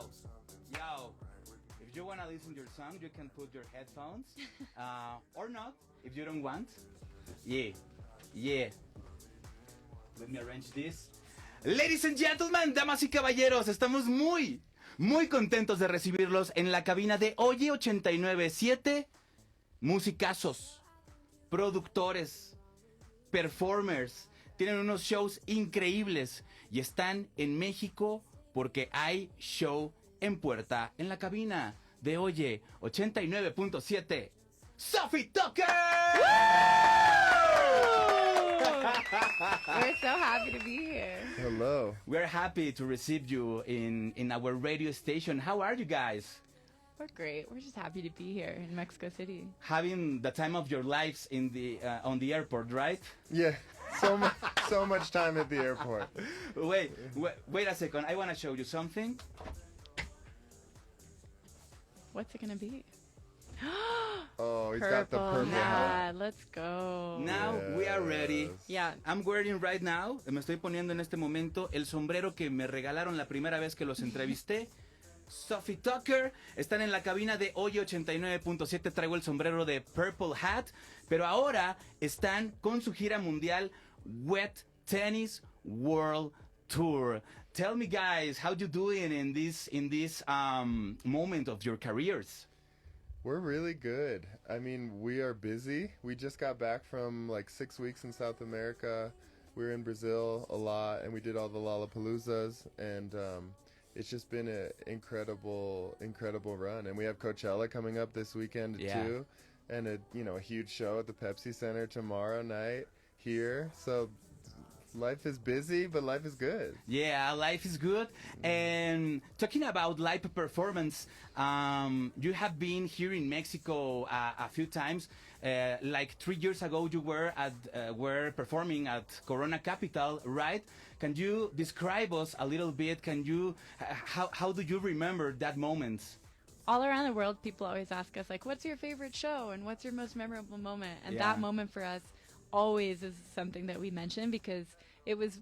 Yo, yo. If you want to listen to your song, you can put your headphones. Or not, if you don't want. Yeah, yeah. Let me arrange this. Ladies and gentlemen, damas y caballeros, estamos muy contentos de recibirlos en la cabina de Oye 89.7. Musicazos, productores, performers, tienen unos shows increíbles y están en México porque hay show en puerta en la cabina de Oye 89.7. Sofi, Tukker! We're so happy to be here. Hello. We're happy to receive you in our radio station. How are you guys? We're great. We're just happy to be here in Mexico City. Having the time of your lives in the on the airport, right? Yeah, so much time at the airport. Wait a second. I want to show you something. What's it gonna be? Oh, he's got the purple hat. Yeah, let's go. Now we are ready. Yeah. I'm wearing right now, me estoy poniendo en este momento el sombrero que me regalaron la primera vez que los entrevisté. Sofi, Tukker, están en la cabina de Oye 89.7, traigo el sombrero de Purple Hat, pero ahora están con su gira mundial Wet Tennis World Tour. Tell me guys, how you doing in this moment of your careers? We're really good. I mean, we are busy. We just got back from like 6 weeks in South America. We were in Brazil a lot, and we did all the Lollapaloozas, and it's just been an incredible run. And we have Coachella coming up this weekend too, and a huge show at the Pepsi Center tomorrow night here. So life is busy, but life is good. Yeah, life is good. And talking about live performance, you have been here in Mexico a few times. Like 3 years ago, you were performing at Corona Capital, right? Can you describe us a little bit? Can you how do you remember that moment? All around the world, people always ask us, like, what's your favorite show and what's your most memorable moment? And that moment for us always is something that we mention because it was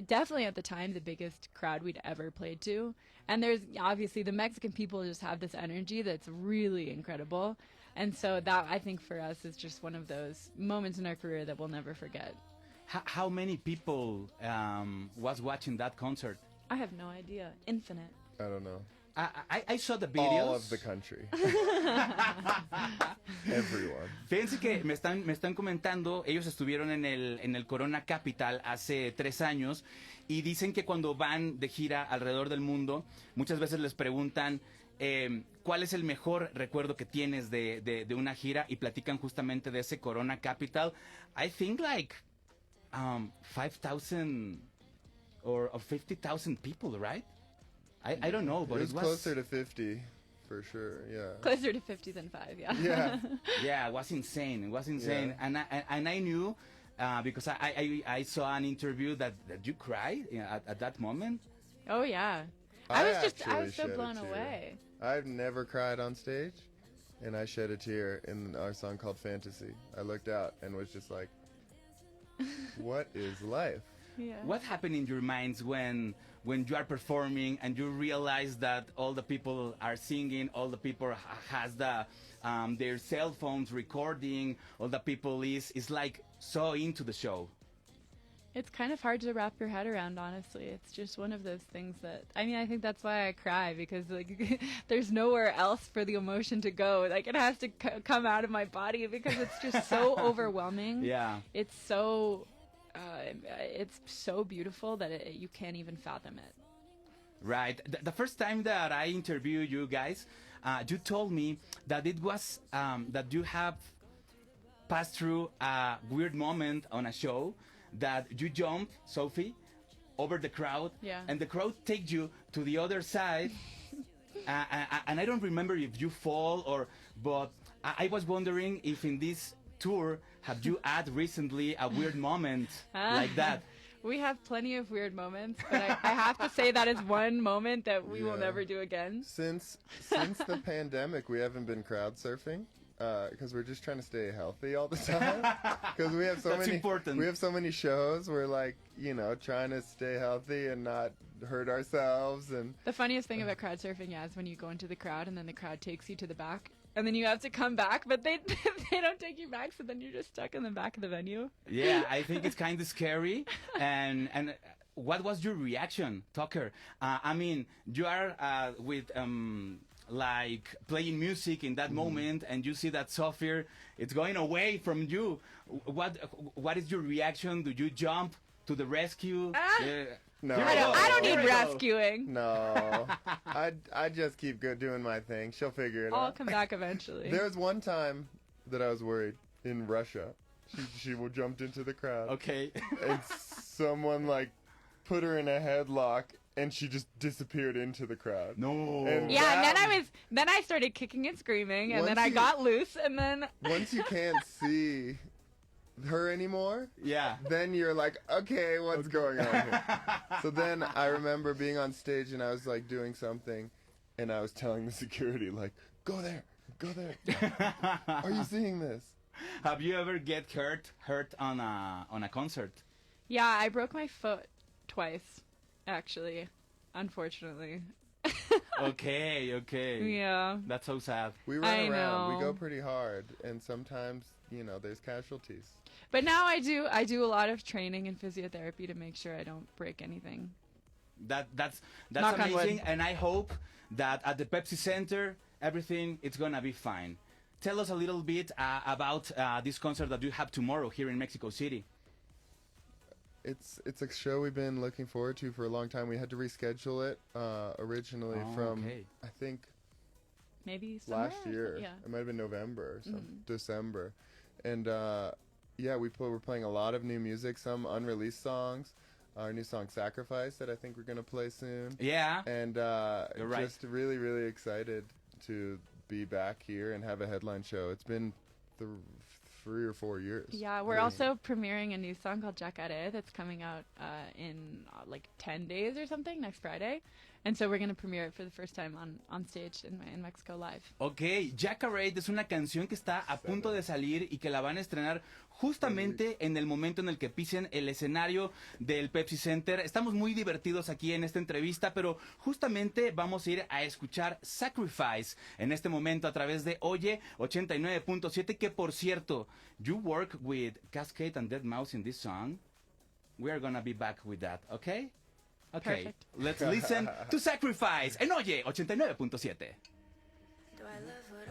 definitely at the time the biggest crowd we'd ever played to. And there's obviously the Mexican people just have this energy that's really incredible. And so that I think for us is just one of those moments in our career that we'll never forget. How many people was watching that concert? I have no idea. Infinite. I don't know. I saw the videos. All of the country. Everyone. Fíjense que me están comentando, ellos estuvieron en el Corona Capital hace 3 años y dicen que cuando van de gira alrededor del mundo, muchas veces les preguntan ¿cuál es el mejor recuerdo que tienes de una gira? Y platican justamente de ese Corona Capital. I think like 5,000 or 50,000 people, right? I don't know, but it was closer to 50 for sure. Yeah, closer to 50 than 5. Yeah. Yeah, it was insane. Yeah. And I knew because I saw an interview that you cried at that moment. Oh yeah, I was so blown away. I've never cried on stage, and I shed a tear in our song called Fantasy. I looked out and was just like, what is life? Yeah. What happened in your minds when you are performing and you realize that all the people are singing, all the people has their cell phones recording, all the people is like so into the show? It's kind of hard to wrap your head around, honestly. It's just one of those things that, I mean, I think that's why I cry, because like there's nowhere else for the emotion to go. Like it has to come out of my body because it's just so overwhelming. Yeah. It's so beautiful that you can't even fathom it. Right. The first time that I interviewed you guys, you told me that it was that you have passed through a weird moment on a show, that you jumped, Sofi, over the crowd, and the crowd takes you to the other side. And I don't remember if you fall but I was wondering if in this tour, have you had recently a weird moment like that? We have plenty of weird moments, but I have to say that is one moment that we will never do again. Since the pandemic, we haven't been crowd surfing because we're just trying to stay healthy all the time. Because we have so That's many important. We have so many shows. We're like trying to stay healthy and not hurt ourselves. And The funniest thing about crowd surfing, yeah, is when you go into the crowd and then the crowd takes you to the back. And then you have to come back, but they don't take you back, so then you're just stuck in the back of the venue. Yeah, I think it's kind of scary. And what was your reaction, Tukker? I mean, you are with like playing music in that moment, and you see that Sofi, it's going away from you. What is your reaction? Do you jump to the rescue? no, I don't need Here we go. rescuing. No, I just keep doing my thing. She'll figure it I'll out. come back eventually. There was one time that I was worried in Russia. She jumped into the crowd, Okay. and someone like put her in a headlock, and she just disappeared into the crowd. No. And Yeah, and that- then I started kicking and screaming, and Once then I you- got loose, and then Once you can't see her anymore, Yeah. then you're like, okay, what's going on here? So then I remember being on stage, and I was like doing something, and I was telling the security like, go there, go there. Are you seeing this? Have you ever get hurt on a concert? yeah, I broke my foot twice, actually, unfortunately. Okay. Yeah. That's so sad. We run I around, we know. go pretty hard, and sometimes, there's casualties. But now I do a lot of training and physiotherapy to make sure I don't break anything. That's Knock on wood. amazing, and I hope that at the Pepsi Center everything is gonna be fine. Tell us a little bit about this concert that you have tomorrow here in Mexico City. It's a show we've been looking forward to for a long time. We had to reschedule it originally from, okay. I think, Maybe summer last or year. something? Yeah. It might have been November or December. And yeah, we're playing a lot of new music, some unreleased songs. Our new song Sacrifice that I think we're going to play soon. Yeah. And You're right. just really, really excited to be back here and have a headline show. It's been 3 or 4 years. Yeah, we're also premiering a new song called Jacare that's coming out in like 10 days or something, next Friday. And so we're going to premiere it for the first time on stage in Mexico Live. Ok, Jacare es una canción que está a punto de salir y que la van a estrenar justamente en el momento en el que pisen el escenario del Pepsi Center. Estamos muy divertidos aquí en esta entrevista, pero justamente vamos a ir a escuchar Sacrifice en este momento a través de Oye 89.7, que por cierto, you work with Cascade and Deadmau5 in this song. We are gonna be back with that, okay? Okay, Perfect. let's listen to Sacrifice en Oye 89.7. Do I love what